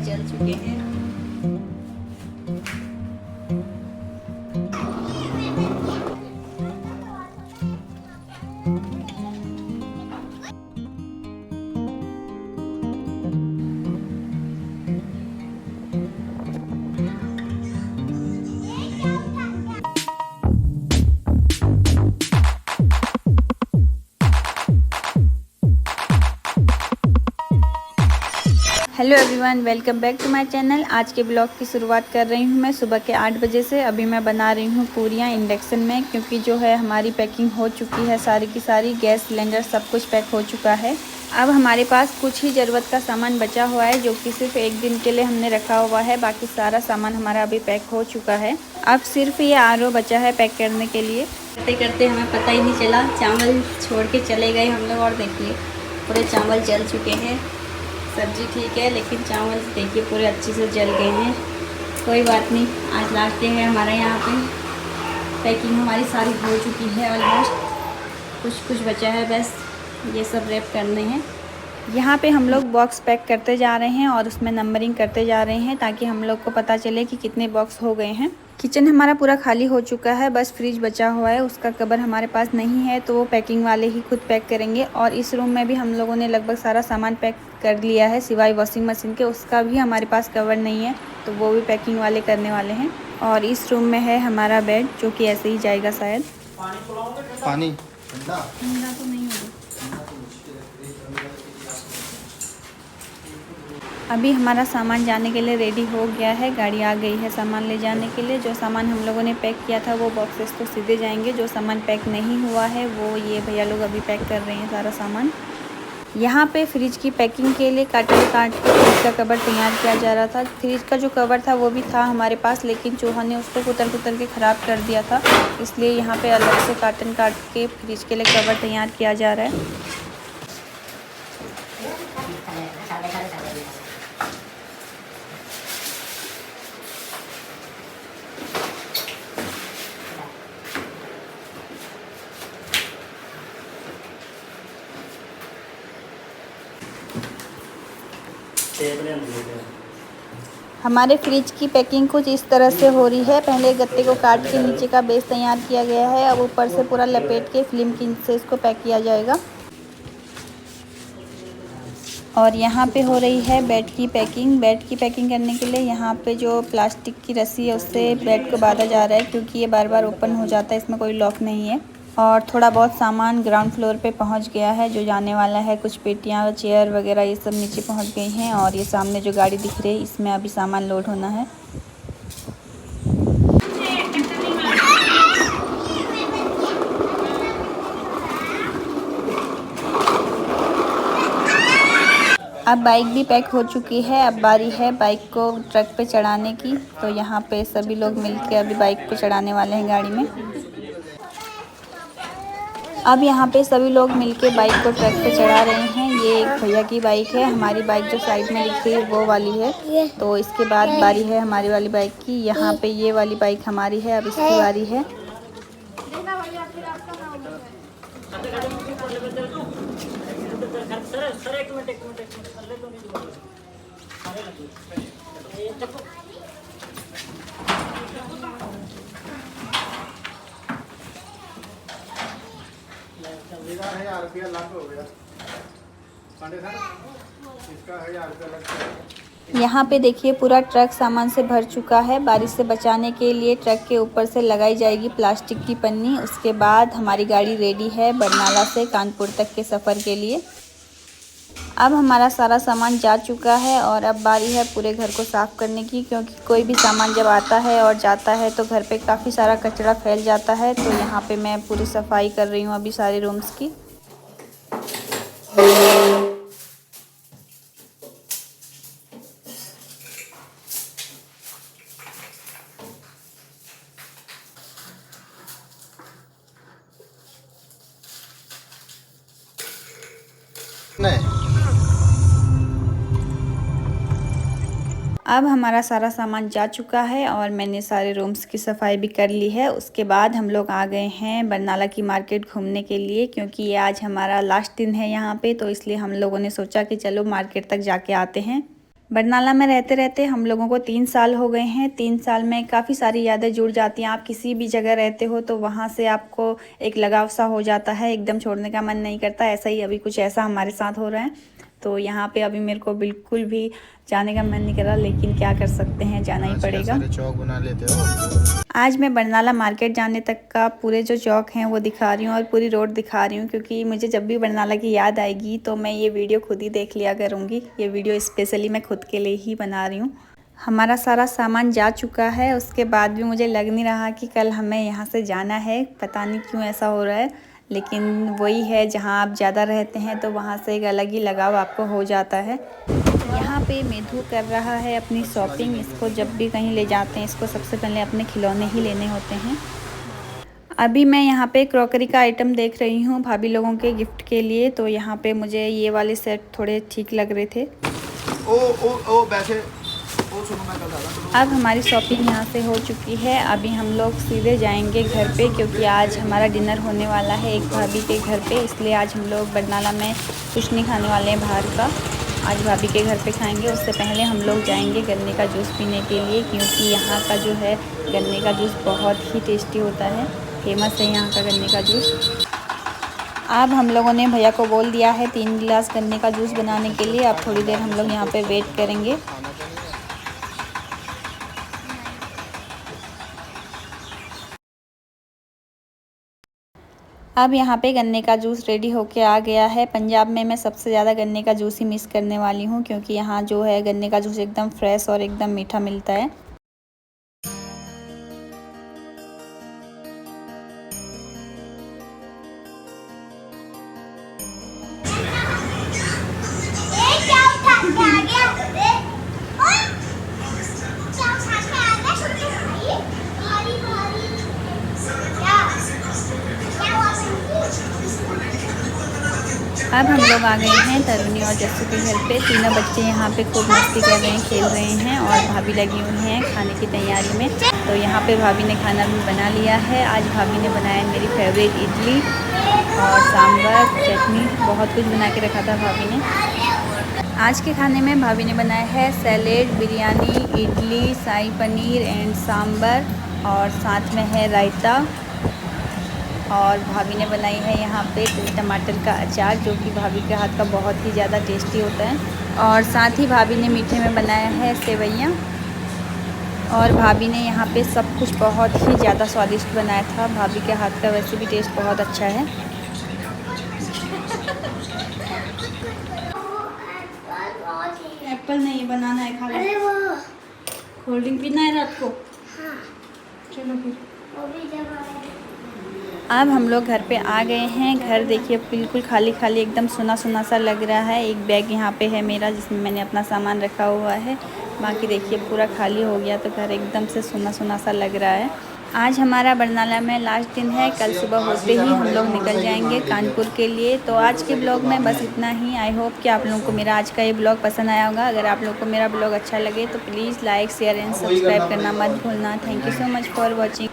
जल चुके हैं। Hello everyone, welcome back to my channel. आज के ब्लॉग की शुरुआत कर रही हूँ मैं सुबह के 8 बजे से। अभी मैं बना रही हूँ पूरियाँ इंडक्शन में, क्योंकि जो है हमारी पैकिंग हो चुकी है सारी की सारी। गैस सिलेंडर सब कुछ पैक हो चुका है। अब हमारे पास कुछ ही ज़रूरत का सामान बचा हुआ है, जो कि सिर्फ एक दिन के लिए हमने रखा हुआ है। बाकी सारा सामान हमारा अभी पैक हो चुका है। अब सिर्फ ये आरओ बचा है पैक करने के लिए। करते करते हमें पता ही नहीं चला, चावल छोड़ के चले गए हम लोग। और देखिए पूरे चावल जल चुके हैं। सब्जी ठीक है, लेकिन चावल देखिए पूरे अच्छे से जल गए हैं। कोई बात नहीं, आज लास्ट डे है हमारे यहाँ पे। पैकिंग हमारी सारी हो चुकी है ऑलमोस्ट। कुछ बचा है बस, ये सब रैप करने हैं। यहाँ पे हम लोग बॉक्स पैक करते जा रहे हैं और उसमें नंबरिंग करते जा रहे हैं, ताकि हम लोग को पता चले कि कितने बॉक्स हो गए हैं। किचन हमारा पूरा खाली हो चुका है, बस फ्रिज बचा हुआ है। उसका कवर हमारे पास नहीं है, तो वो पैकिंग वाले ही खुद पैक करेंगे। और इस रूम में भी हम लोगों ने लगभग सारा सामान पैक कर लिया है, सिवाय वॉशिंग मशीन के। उसका भी हमारे पास कवर नहीं है, तो वो भी पैकिंग वाले करने वाले हैं। और इस रूम में है हमारा बेड, जो कि ऐसे ही जाएगा शायद। पानी ठंडा तो नहीं होगा। अभी हमारा सामान जाने के लिए रेडी हो गया है। गाड़ी आ गई है सामान ले जाने के लिए। जो सामान हम लोगों ने पैक किया था वो बॉक्सेस तो सीधे जाएंगे। जो सामान पैक नहीं हुआ है वो ये भैया लोग अभी पैक कर रहे हैं सारा सामान। यहाँ पे फ्रिज की पैकिंग के लिए कार्टन काट के फ्रिज का कवर तैयार किया जा रहा था। फ्रिज का जो कवर था वो भी था हमारे पास, लेकिन चूहा ने उसको कुतर कुतर के ख़राब कर दिया था। इसलिए यहाँ पे अलग से कार्टन काट के फ्रिज के लिए कवर तैयार किया जा रहा है। हमारे फ्रिज की पैकिंग कुछ इस तरह से हो रही है। पहले गत्ते को काट के नीचे का बेस तैयार किया गया है। अब ऊपर से पूरा लपेट के फिल्म की से इसको पैक किया जाएगा। और यहाँ पे हो रही है बेड की पैकिंग। बेड की पैकिंग करने के लिए यहाँ पे जो प्लास्टिक की रस्सी है उससे बेड को बांधा जा रहा है, क्योंकि ये बार बार ओपन हो जाता है, इसमें कोई लॉक नहीं है। और थोड़ा बहुत सामान ग्राउंड फ्लोर पे पहुंच गया है, जो जाने वाला है। कुछ पेटियां, चेयर वगैरह ये सब नीचे पहुंच गई हैं। और ये सामने जो गाड़ी दिख रही है इसमें अभी सामान लोड होना है। अब बाइक भी पैक हो चुकी है। अब बारी है बाइक को ट्रक पे चढ़ाने की। तो यहाँ पे सभी लोग मिलकर अभी बाइक को चढ़ाने वाले हैं गाड़ी में। अब यहाँ पे सभी लोग मिलके बाइक को ट्रक पे चढ़ा रहे हैं। ये एक भैया की बाइक है। हमारी बाइक जो साइड में दिख रही है वो वाली है। तो इसके बाद बारी है हमारी वाली बाइक की। यहाँ पे ये वाली बाइक हमारी है, अब इसकी बारी है। ₹1000 लाख हो गया। इसका 1000 रुपया लगता है। यहाँ पे देखिए पूरा ट्रक सामान से भर चुका है। बारिश से बचाने के लिए ट्रक के ऊपर से लगाई जाएगी प्लास्टिक की पन्नी। उसके बाद हमारी गाड़ी रेडी है बरनाला से कानपुर तक के सफ़र के लिए। अब हमारा सारा सामान जा चुका है और अब बारी है पूरे घर को साफ़ करने की, क्योंकि कोई भी सामान जब आता है और जाता है तो घर पे काफ़ी सारा कचरा फैल जाता है। तो यहाँ पे मैं पूरी सफाई कर रही हूँ अभी सारे रूम्स की। नहीं, अब हमारा सारा सामान जा चुका है और मैंने सारे रूम्स की सफाई भी कर ली है। उसके बाद हम लोग आ गए हैं बरनाला की मार्केट घूमने के लिए, क्योंकि ये आज हमारा लास्ट दिन है यहाँ पे। तो इसलिए हम लोगों ने सोचा कि चलो मार्केट तक जाके आते हैं। बरनाला में रहते रहते हम लोगों को 3 साल हो गए हैं। 3 साल में काफ़ी सारी यादें जुड़ जाती हैं। आप किसी भी जगह रहते हो तो वहाँ से आपको एक लगाव सा हो जाता है, एकदम छोड़ने का मन नहीं करता। ऐसा ही अभी कुछ ऐसा हमारे साथ हो रहा है। तो यहाँ पे अभी मेरे को बिल्कुल भी जाने का मन नहीं कर रहा, लेकिन क्या कर सकते हैं, जाना ही पड़ेगा। चौक बना लेते हो। आज मैं बरनाला मार्केट जाने तक का पूरे जो चौक हैं वो दिखा रही हूँ और पूरी रोड दिखा रही हूँ, क्योंकि मुझे जब भी बरनाला की याद आएगी तो मैं ये वीडियो खुद ही देख लिया करूँगी। ये वीडियो स्पेशली मैं खुद के लिए ही बना रही हूँ। हमारा सारा सामान जा चुका है, उसके बाद भी मुझे लग नहीं रहा कि कल हमें यहाँ से जाना है। पता नहीं क्यों ऐसा हो रहा है, लेकिन वही है, जहाँ आप ज़्यादा रहते हैं तो वहाँ से एक अलग ही लगाव आपको हो जाता है। यहाँ पे मेधू कर रहा है अपनी शॉपिंग। इसको जब भी कहीं ले जाते हैं इसको सबसे पहले अपने खिलौने ही लेने होते हैं। अभी मैं यहाँ पे क्रॉकरी का आइटम देख रही हूँ भाभी लोगों के गिफ्ट के लिए। तो यहाँ पे मुझे ये वाले सेट थोड़े ठीक लग रहे थे। ओ वैसे ओ सुनो, मैं कल दादा। अब हमारी शॉपिंग यहाँ से हो चुकी है। अभी हम लोग सीधे जाएंगे घर पे, क्योंकि आज हमारा डिनर होने वाला है एक भाभी के घर पे। इसलिए आज हम लोग बरनाला में कुछ नहीं खाने वाले हैं बाहर का, आज भाभी के घर पे खाएंगे। उससे पहले हम लोग जाएंगे गन्ने का जूस पीने के लिए, क्योंकि यहाँ का जो है गन्ने का जूस बहुत ही टेस्टी होता है। फेमस है यहाँ का गन्ने का जूस। अब हम लोगों ने भैया को बोल दिया है 3 गिलास गन्ने का जूस बनाने के लिए। अब थोड़ी देर हम लोग यहाँ पे वेट करेंगे। अब यहाँ पे गन्ने का जूस रेडी होके आ गया है। पंजाब में मैं सबसे ज़्यादा गन्ने का जूस ही मिस करने वाली हूँ, क्योंकि यहाँ जो है गन्ने का जूस एकदम फ्रेश और एकदम मीठा मिलता है। अब हम लोग आ गए हैं तरुणी और जस्सू के घर पे। तीनों बच्चे यहाँ पे खूब मस्ती कर रहे हैं, खेल रहे हैं, और भाभी लगी हुई हैं खाने की तैयारी में। तो यहाँ पे भाभी ने खाना भी बना लिया है। आज भाभी ने बनाया मेरी फेवरेट इडली और सांभर, चटनी, बहुत कुछ बना के रखा था भाभी ने। आज के खाने में भाभी ने बनाया है salad, biryani, idli, shahi paneer and sambar, और साथ में है रायता। और भाभी ने बनाई है यहाँ पे टमाटर का अचार, जो कि भाभी के हाथ का बहुत ही ज़्यादा टेस्टी होता है। और साथ ही भाभी ने मीठे में बनाया है सेवइयाँ। और भाभी ने यहाँ पे सब कुछ बहुत ही ज़्यादा स्वादिष्ट बनाया था। भाभी के हाथ का वैसे भी टेस्ट बहुत अच्छा है। एप्पल नहीं बनाना है, खा लो। कोल्ड ड्रिंक पीना है रात को? हाँ। चलो फिर। अब हम लोग घर पे आ गए हैं। घर देखिए बिल्कुल खाली खाली, एकदम सुना सुना सा लग रहा है। एक बैग यहाँ पे है मेरा, जिसमें मैंने अपना सामान रखा हुआ है। बाकी देखिए पूरा खाली हो गया, तो घर एकदम से सुना सुना सा लग रहा है। आज हमारा बरनाला में लास्ट दिन है। कल सुबह होते ही हम लोग निकल जाएंगे कानपुर के लिए। तो आज के ब्लॉग में बस इतना ही। आई होप कि आप लोगों को मेरा आज का ये ब्लॉग पसंद आया होगा। अगर आप लोगों को मेरा ब्लॉग अच्छा लगे तो please like, share and subscribe करना मत भूलना। Thank you so much for watching.